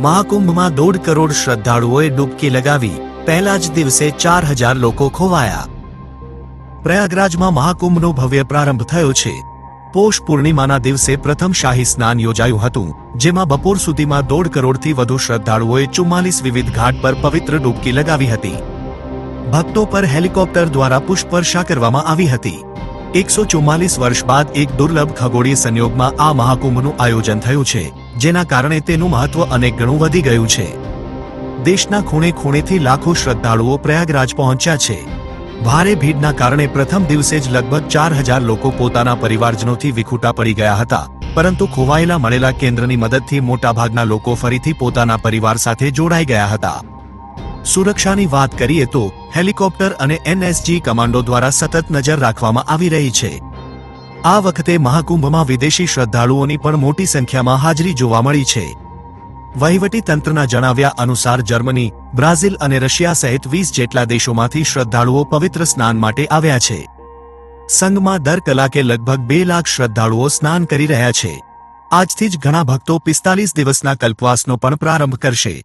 મહાકુંભમાં 1.5 કરોડ શ્રદ્ધાળુઓએ ડૂબકી લગાવી, પહેલા જ દિવસે 4,000 લોકો ખોવાયા। પ્રયાગરાજમાં મહાકુંભનો ભવ્ય પ્રારંભ થયો છે। પોષ પૂર્ણિમાના દિવસે પ્રથમ શાહી સ્નાન યોજાયું હતું, જેમાં બપોર સુધીમાં 1.5 કરોડથી વધુ શ્રદ્ધાળુઓએ 44 વિવિધ ઘાટ પર પવિત્ર ડૂબકી લગાવી હતી। ભક્તો પર હેલિકોપ્ટર દ્વારા પુષ્પવર્ષા કરવામાં આવી હતી। 144 વર્ષ બાદ એક દુર્લભ ખગોળીય સંયોગમાં આ મહાકુંભનું આયોજન થયું છે, જેના કારણે તેનું મહત્વ અનેક ગણું વધી ગયું છે। દેશના ખૂણે ખૂણેથી લાખો શ્રદ્ધાળુઓ પ્રયાગરાજ પહોંચ્યા છે। ભારે ભીડના કારણે પ્રથમ દિવસે જ લગભગ 4,000 લોકો પોતાના પરિવારજનોથી વિખૂટા પડી ગયા હતા, પરંતુ ખોવાયેલા મળેલા કેન્દ્રની મદદથી મોટાભાગના લોકો ફરીથી પોતાના પરિવાર સાથે જોડાઈ ગયા હતા। સુરક્ષાની વાત કરીએ તો હેલિકોપ્ટર અને એનએસજી કમાન્ડો દ્વારા સતત નજર રાખવામાં આવી રહી છે। આ વખતે મહાકુંભમાં વિદેશી શ્રદ્ધાળુઓની પણ મોટી સંખ્યામાં હાજરી જોવા મળી છે। વહીવટી તંત્રના જણાવ્યા અનુસાર જર્મની, બ્રાઝિલ અને રશિયા સહિત 20 જેટલા દેશોમાંથી શ્રદ્ધાળુઓ પવિત્ર સ્નાન માટે આવ્યા છે। સંઘમાં દર કલાકે લગભગ 2 લાખ શ્રદ્ધાળુઓ સ્નાન કરી રહ્યા છે। આજથી જ ઘણા ભક્તો 45 દિવસના કલ્પવાસનો પણ પ્રારંભ કરશે।